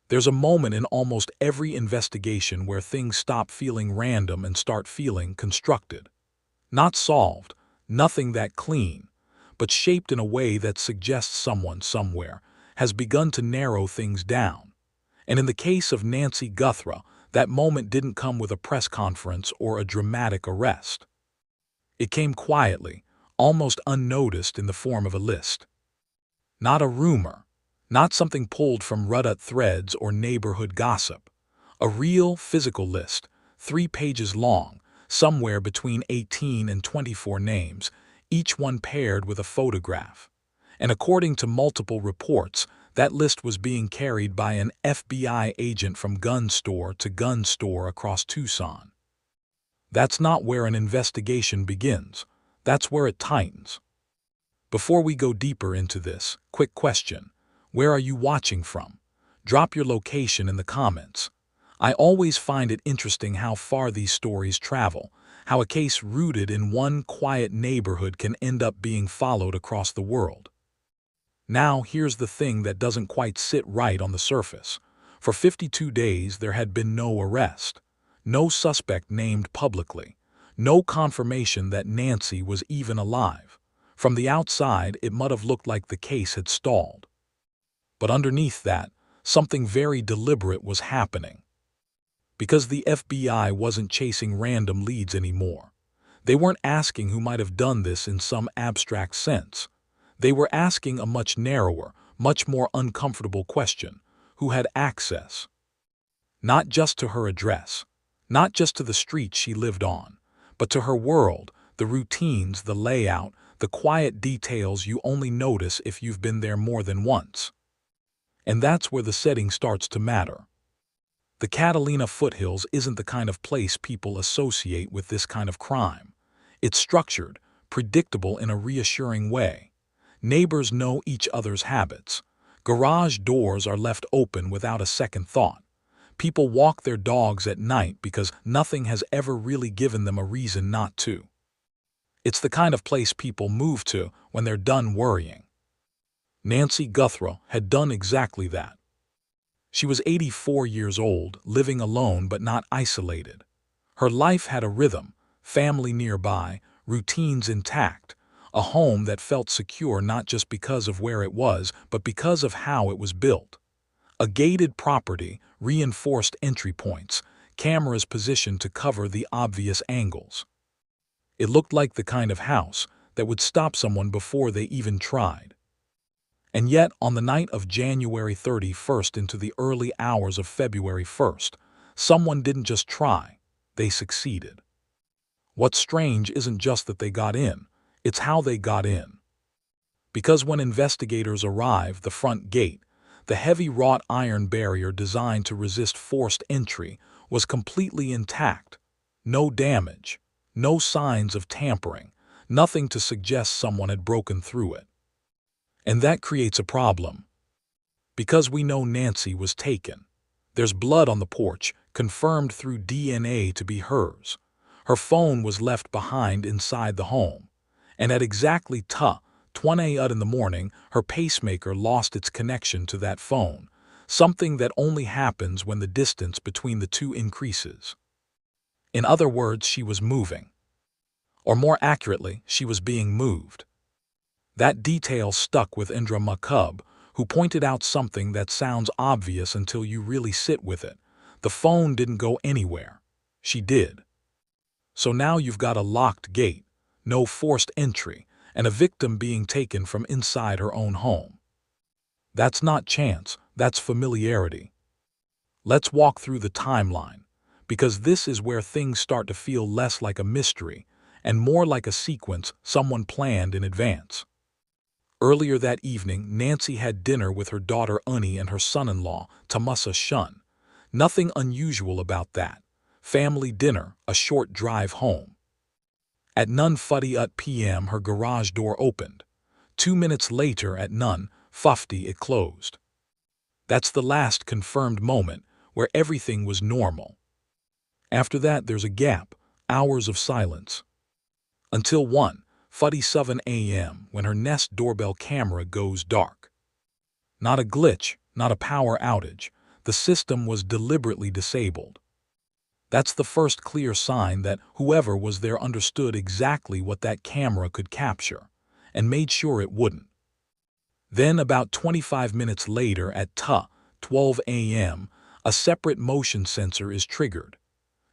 There's a moment in almost every investigation where things stop feeling random and start feeling constructed. Not solved, nothing that clean, but shaped in a way that suggests someone somewhere has begun to narrow things down. And in the case of Nancy Guthrie, that moment didn't come with a press conference or a dramatic arrest. It came quietly, almost unnoticed in the form of a list. Not a rumor, not something pulled from Reddit threads or neighborhood gossip. A real, physical list, 3 pages long, somewhere between 18 and 24 names, each one paired with a photograph. And according to multiple reports, that list was being carried by an FBI agent from gun store to gun store across Tucson. That's not where an investigation begins. That's where it tightens. Before we go deeper into this, quick question. Where are you watching from? Drop your location in the comments. I always find it interesting how far these stories travel, how a case rooted in one quiet neighborhood can end up being followed across the world. Now here's the thing that doesn't quite sit right on the surface. For 52 days there had been no arrest, no suspect named publicly, no confirmation that Nancy was even alive. From the outside, it might have looked like the case had stalled. But underneath that, something very deliberate was happening. Because the FBI wasn't chasing random leads anymore. They weren't asking who might have done this in some abstract sense. They were asking a much narrower, much more uncomfortable question: who had access? Not just to her address, not just to the street she lived on, but to her world, the routines, the layout, the quiet details you only notice if you've been there more than once. And that's where the setting starts to matter. The Catalina foothills isn't the kind of place people associate with this kind of crime. It's structured, predictable in a reassuring way. Neighbors know each other's habits. Garage doors are left open without a second thought. People walk their dogs at night because nothing has ever really given them a reason not to. It's the kind of place people move to when they're done worrying. Nancy Guthrie had done exactly that. She was 84 years old, living alone but not isolated. Her life had a rhythm, family nearby, routines intact, a home that felt secure not just because of where it was, but because of how it was built. A gated property, reinforced entry points, cameras positioned to cover the obvious angles. It looked like the kind of house that would stop someone before they even tried. And yet, on the night of January 31st into the early hours of February 1st, someone didn't just try, they succeeded. What's strange isn't just that they got in, it's how they got in. Because when investigators arrived, the front gate, the heavy wrought iron barrier designed to resist forced entry, was completely intact. No damage, no signs of tampering, nothing to suggest someone had broken through it. And that creates a problem. Because we know Nancy was taken. There's blood on the porch, confirmed through DNA to be hers. Her phone was left behind inside the home. And at exactly 20 in the morning, her pacemaker lost its connection to that phone, something that only happens when the distance between the two increases. In other words, she was moving. Or more accurately, she was being moved. That detail stuck with Indra Makub, who pointed out something that sounds obvious until you really sit with it. The phone didn't go anywhere. She did. So now you've got a locked gate, no forced entry, and a victim being taken from inside her own home. That's not chance, that's familiarity. Let's walk through the timeline, because this is where things start to feel less like a mystery and more like a sequence someone planned in advance. Earlier that evening, Nancy had dinner with her daughter Unni and her son-in-law, Tamasa Shun. Nothing unusual about that. Family dinner, a short drive home. At 9:40 p.m. her garage door opened. 2 minutes later at 9:50 it closed. That's the last confirmed moment where everything was normal. After that there's a gap, hours of silence. Until 1:47 a.m. when her Nest doorbell camera goes dark. Not a glitch, not a power outage. The system was deliberately disabled. That's the first clear sign that whoever was there understood exactly what that camera could capture, and made sure it wouldn't. Then about 25 minutes later at 12 a.m., a separate motion sensor is triggered.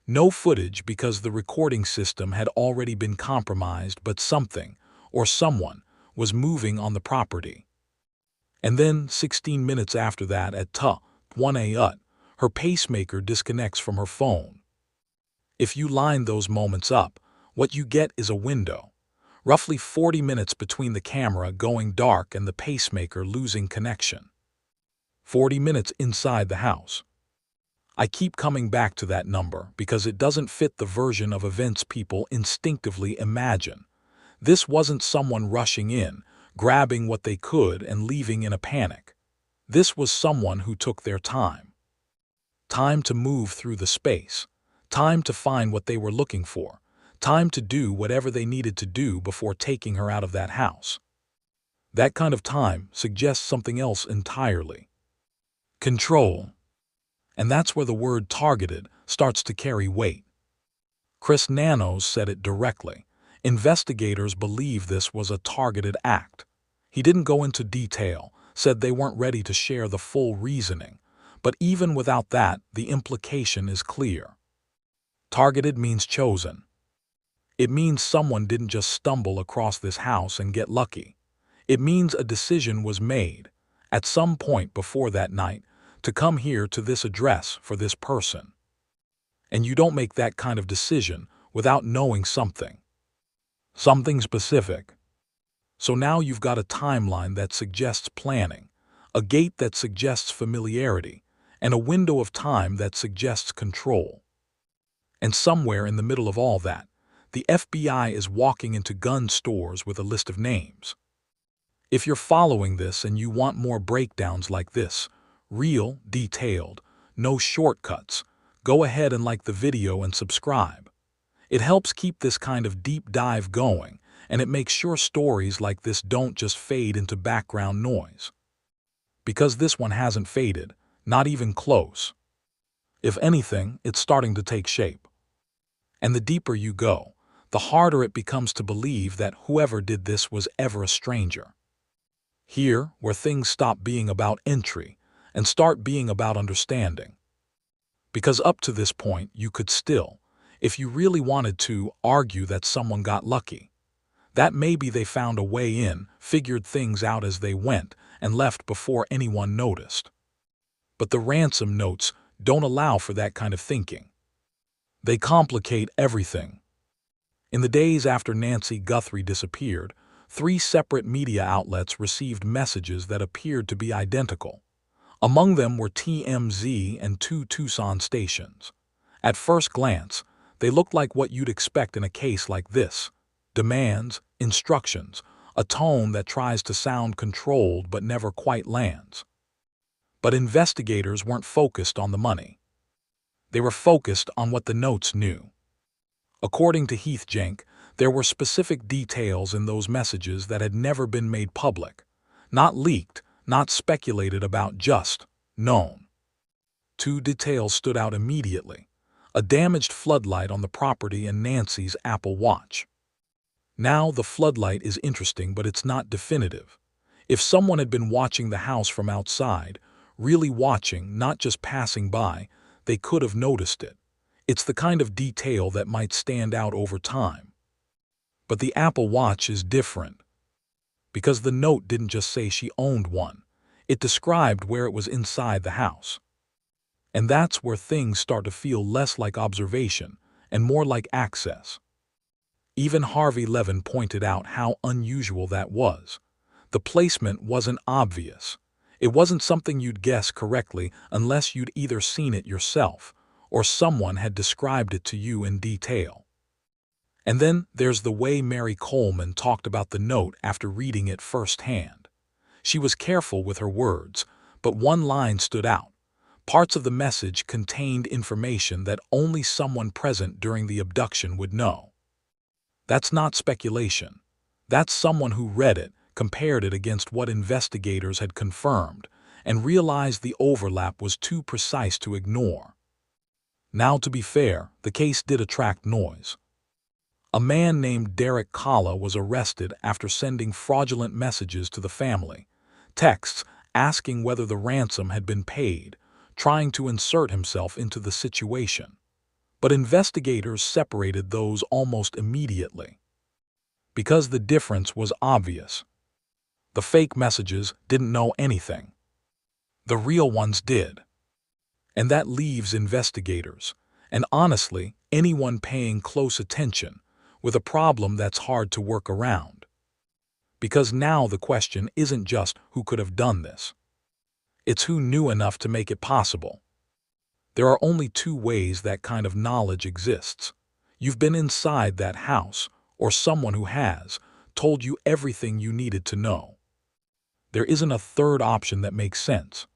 No footage because the recording system had already been compromised, but something, or someone, was moving on the property. And then 16 minutes after that at 1 a.m., her pacemaker disconnects from her phone. If you line those moments up, what you get is a window. Roughly 40 minutes between the camera going dark and the pacemaker losing connection. 40 minutes inside the house. I keep coming back to that number because it doesn't fit the version of events people instinctively imagine. This wasn't someone rushing in, grabbing what they could and leaving in a panic. This was someone who took their time. Time to move through the space. Time to find what they were looking for. Time to do whatever they needed to do before taking her out of that house. That kind of time suggests something else entirely. Control. And that's where the word targeted starts to carry weight. Chris Nanos said it directly. Investigators believe this was a targeted act. He didn't go into detail, said they weren't ready to share the full reasoning. But even without that, the implication is clear. Targeted means chosen. It means someone didn't just stumble across this house and get lucky. It means a decision was made, at some point before that night, to come here to this address for this person. And you don't make that kind of decision without knowing something. Something specific. So now you've got a timeline that suggests planning, a gate that suggests familiarity, and a window of time that suggests control. And somewhere in the middle of all that, the FBI is walking into gun stores with a list of names. If you're following this and you want more breakdowns like this, real, detailed, no shortcuts, go ahead and like the video and subscribe. It helps keep this kind of deep dive going, and it makes sure stories like this don't just fade into background noise. Because this one hasn't faded, not even close. If anything, it's starting to take shape. And the deeper you go, the harder it becomes to believe that whoever did this was ever a stranger. Here, where things stop being about entry and start being about understanding. Because up to this point, you could still, if you really wanted to, argue that someone got lucky. That maybe they found a way in, figured things out as they went, and left before anyone noticed. But the ransom notes don't allow for that kind of thinking. They complicate everything. In the days after Nancy Guthrie disappeared, 3 separate media outlets received messages that appeared to be identical. Among them were TMZ and 2 Tucson stations. At first glance, they looked like what you'd expect in a case like this. Demands, instructions, a tone that tries to sound controlled but never quite lands. But investigators weren't focused on the money. They were focused on what the notes knew. According to Heath Jenk, there were specific details in those messages that had never been made public. Not leaked, not speculated about, just known. 2 details stood out immediately. A damaged floodlight on the property and Nancy's Apple Watch. Now the floodlight is interesting, but it's not definitive. If someone had been watching the house from outside, really watching, not just passing by, they could have noticed it. It's the kind of detail that might stand out over time. But the Apple Watch is different. Because the note didn't just say she owned one. It described where it was inside the house. And that's where things start to feel less like observation and more like access. Even Harvey Levin pointed out how unusual that was. The placement wasn't obvious. It wasn't something you'd guess correctly unless you'd either seen it yourself or someone had described it to you in detail. And then there's the way Mary Coleman talked about the note after reading it firsthand. She was careful with her words, but one line stood out. Parts of the message contained information that only someone present during the abduction would know. That's not speculation. That's someone who read it, compared it against what investigators had confirmed, and realized the overlap was too precise to ignore. Now, to be fair, the case did attract noise. A man named Derek Kalla was arrested after sending fraudulent messages to the family, texts asking whether the ransom had been paid, trying to insert himself into the situation. But investigators separated those almost immediately. Because the difference was obvious. The fake messages didn't know anything. The real ones did. And that leaves investigators, and honestly, anyone paying close attention, with a problem that's hard to work around. Because now the question isn't just who could have done this. It's who knew enough to make it possible. There are only two ways that kind of knowledge exists. You've been inside that house, or someone who has, told you everything you needed to know. There isn't a third option that makes sense.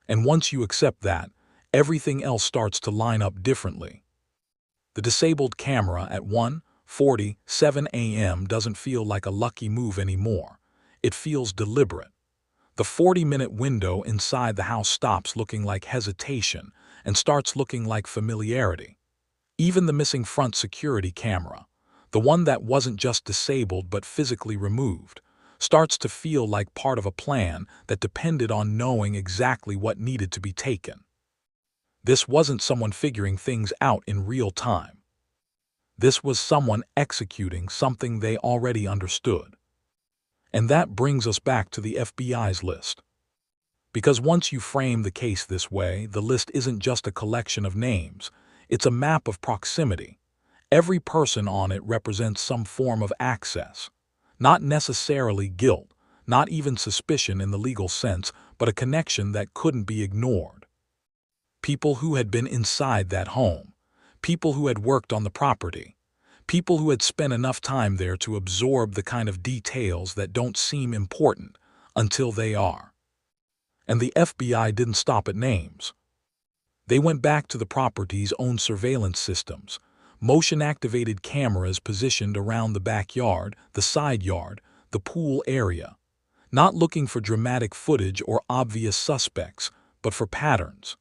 And once you accept that, everything else starts to line up differently. The disabled camera at 1:47 a.m. doesn't feel like a lucky move anymore. It feels deliberate. The 40-minute window inside the house stops looking like hesitation and starts looking like familiarity. Even the missing front security camera, the one that wasn't just disabled but physically removed, starts to feel like part of a plan that depended on knowing exactly what needed to be taken. This wasn't someone figuring things out in real time. This was someone executing something they already understood. And that brings us back to the FBI's list. Because once you frame the case this way, the list isn't just a collection of names, it's a map of proximity. Every person on it represents some form of access. Not necessarily guilt, not even suspicion in the legal sense, but a connection that couldn't be ignored. People who had been inside that home, people who had worked on the property, people who had spent enough time there to absorb the kind of details that don't seem important until they are. And the FBI didn't stop at names. They went back to the property's own surveillance systems, motion-activated cameras positioned around the backyard, the side yard, the pool area, not looking for dramatic footage or obvious suspects, but for patterns.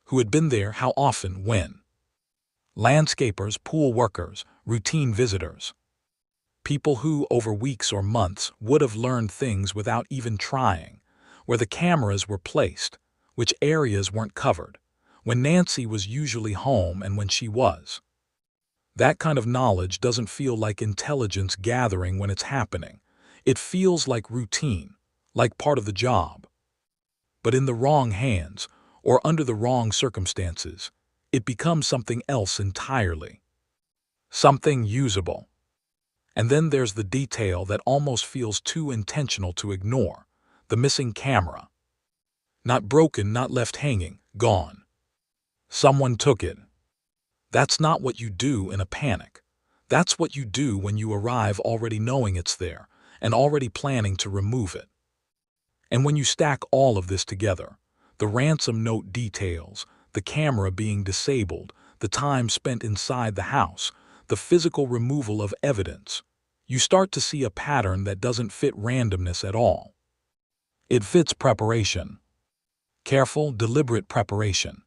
Who had been there, how often, when? Landscapers, pool workers, routine visitors. People who, over weeks or months, would have learned things without even trying, where the cameras were placed, which areas weren't covered, when Nancy was usually home and when she was. That kind of knowledge doesn't feel like intelligence gathering when it's happening. It feels like routine, like part of the job. But in the wrong hands, or under the wrong circumstances, it becomes something else entirely. Something usable. And then there's the detail that almost feels too intentional to ignore, the missing camera. Not broken, not left hanging, gone. Someone took it. That's not what you do in a panic. That's what you do when you arrive already knowing it's there and already planning to remove it. And when you stack all of this together, the ransom note details, the camera being disabled, the time spent inside the house, the physical removal of evidence, you start to see a pattern that doesn't fit randomness at all. It fits preparation. Careful, deliberate preparation.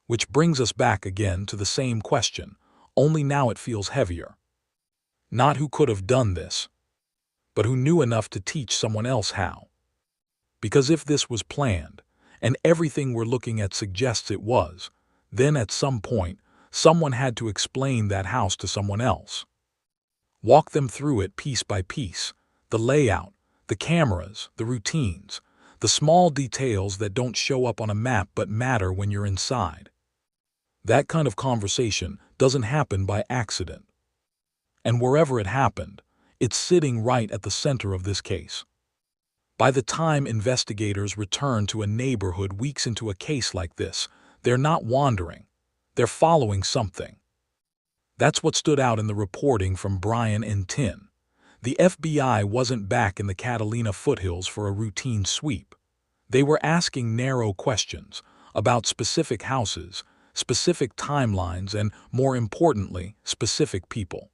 Which brings us back again to the same question, only now it feels heavier. Not who could have done this, but who knew enough to teach someone else how. Because if this was planned, and everything we're looking at suggests it was, then at some point, someone had to explain that house to someone else. Walk them through it piece by piece, the layout, the cameras, the routines, the small details that don't show up on a map but matter when you're inside. That kind of conversation doesn't happen by accident. And wherever it happened, it's sitting right at the center of this case. By the time investigators return to a neighborhood weeks into a case like this, they're not wandering. They're following something. That's what stood out in the reporting from Brian and Tin. The FBI wasn't back in the Catalina foothills for a routine sweep. They were asking narrow questions about specific houses, specific timelines, and, more importantly, specific people.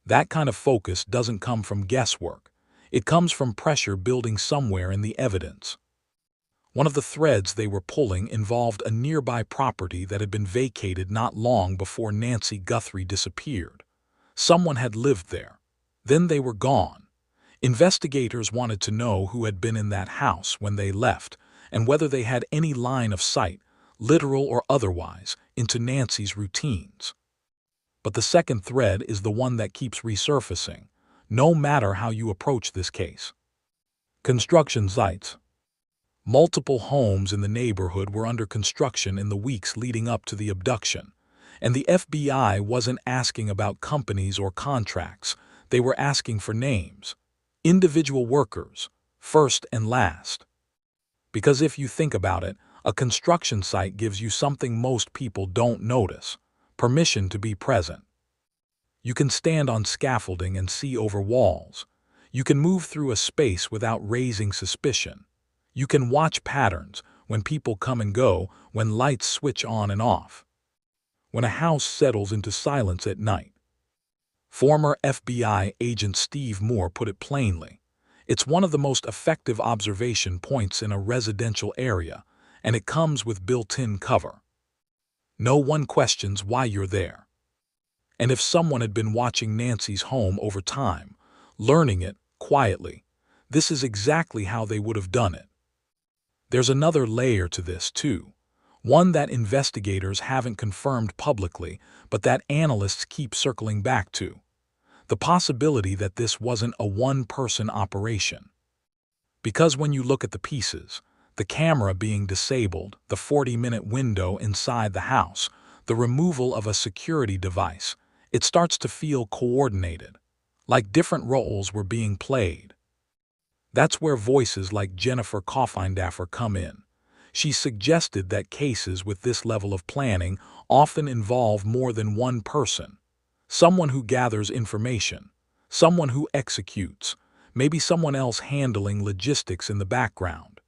That kind of focus doesn't come from guesswork. It comes from pressure building somewhere in the evidence. One of the threads they were pulling involved a nearby property that had been vacated not long before Nancy Guthrie disappeared. Someone had lived there. Then they were gone. Investigators wanted to know who had been in that house when they left and whether they had any line of sight, literal or otherwise, into Nancy's routines. But the second thread is the one that keeps resurfacing, no matter how you approach this case. Construction sites. Multiple homes in the neighborhood were under construction in the weeks leading up to the abduction, and the FBI wasn't asking about companies or contracts. They were asking for names, individual workers, first and last. Because if you think about it, a construction site gives you something most people don't notice: permission to be present. You can stand on scaffolding and see over walls. You can move through a space without raising suspicion. You can watch patterns, when people come and go, when lights switch on and off, when a house settles into silence at night. Former FBI agent Steve Moore put it plainly: it's one of the most effective observation points in a residential area, and it comes with built-in cover. No one questions why you're there. And if someone had been watching Nancy's home over time, learning it quietly, this is exactly how they would have done it. There's another layer to this, too, one that investigators haven't confirmed publicly, but that analysts keep circling back to: the possibility that this wasn't a one-person operation. Because when you look at the pieces, the camera being disabled, the 40-minute window inside the house, the removal of a security device, it starts to feel coordinated, like different roles were being played. That's where voices like Jennifer Kidnapper come in. She suggested that cases with this level of planning often involve more than one person: someone who gathers information, someone who executes, maybe someone else handling logistics in the background.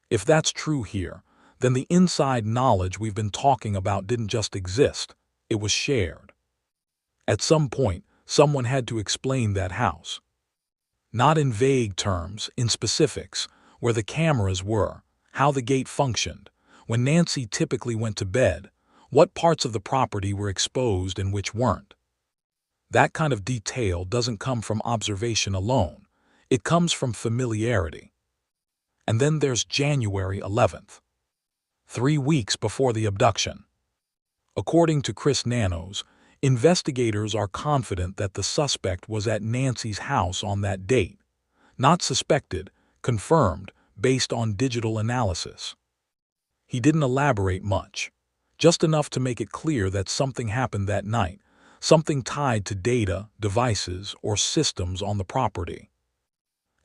If that's true here, then the inside knowledge we've been talking about didn't just exist, it was shared. At some point, someone had to explain that house. Not in vague terms, in specifics: where the cameras were, how the gate functioned, when Nancy typically went to bed, what parts of the property were exposed and which weren't. That kind of detail doesn't come from observation alone. It comes from familiarity. And then there's January 11th, 3 weeks before the abduction. According to Chris Nanos, investigators are confident that the suspect was at Nancy's house on that date. Not suspected, confirmed, based on digital analysis. He didn't elaborate much, just enough to make it clear that something happened that night, something tied to data, devices, or systems on the property.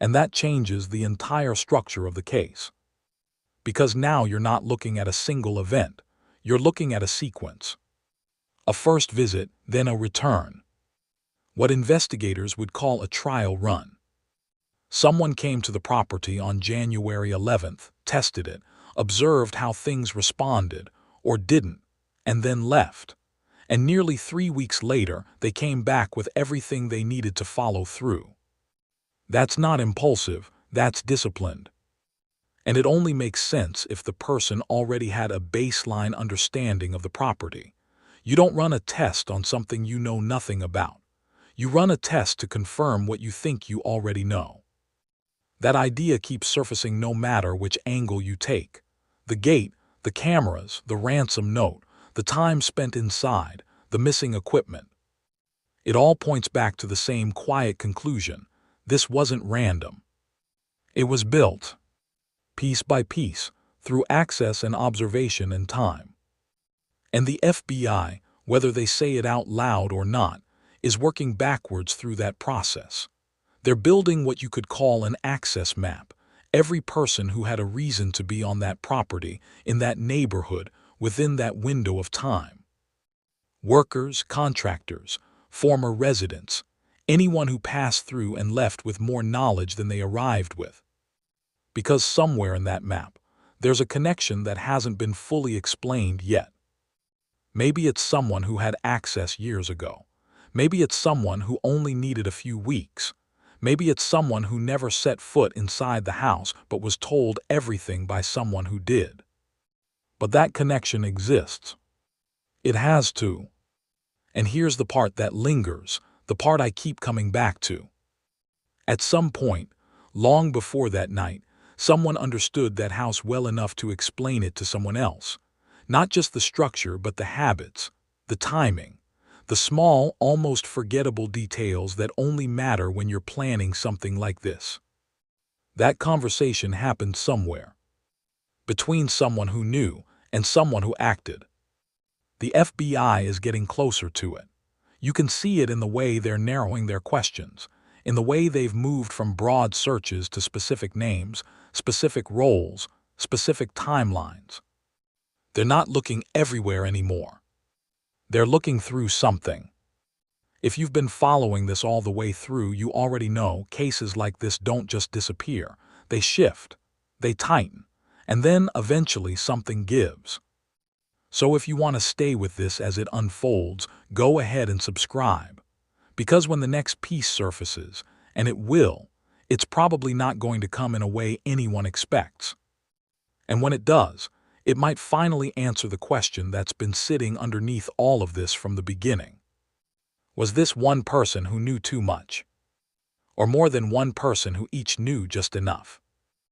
And that changes the entire structure of the case. Because now you're not looking at a single event, you're looking at a sequence. A first visit, then a return. What investigators would call a trial run. Someone came to the property on January 11th, tested it, observed how things responded, or didn't, and then left. And nearly 3 weeks later, they came back with everything they needed to follow through. That's not impulsive, that's disciplined. And it only makes sense if the person already had a baseline understanding of the property. You don't run a test on something you know nothing about. You run a test to confirm what you think you already know. That idea keeps surfacing no matter which angle you take. The gate, the cameras, the ransom note, the time spent inside, the missing equipment. It all points back to the same quiet conclusion: this wasn't random. It was built, piece by piece, through access and observation and time. And the FBI, whether they say it out loud or not, is working backwards through that process. They're building what you could call an access map: every person who had a reason to be on that property, in that neighborhood, within that window of time. Workers, contractors, former residents, anyone who passed through and left with more knowledge than they arrived with. Because somewhere in that map, there's a connection that hasn't been fully explained yet. Maybe it's someone who had access years ago. Maybe it's someone who only needed a few weeks. Maybe it's someone who never set foot inside the house but was told everything by someone who did. But that connection exists. It has to. And here's the part that lingers, the part I keep coming back to. At some point, long before that night, someone understood that house well enough to explain it to someone else. Not just the structure, but the habits, the timing, the small, almost forgettable details that only matter when you're planning something like this. That conversation happened somewhere. Between someone who knew and someone who acted. The FBI is getting closer to it. You can see it in the way they're narrowing their questions, in the way they've moved from broad searches to specific names, specific roles, specific timelines. They're not looking everywhere anymore. They're looking through something. If you've been following this all the way through, you already know cases like this don't just disappear. They shift, they tighten, and then eventually something gives. So if you want to stay with this as it unfolds, go ahead and subscribe. Because when the next piece surfaces, and it will, it's probably not going to come in a way anyone expects. And when it does, it might finally answer the question that's been sitting underneath all of this from the beginning. Was this one person who knew too much? Or more than one person who each knew just enough?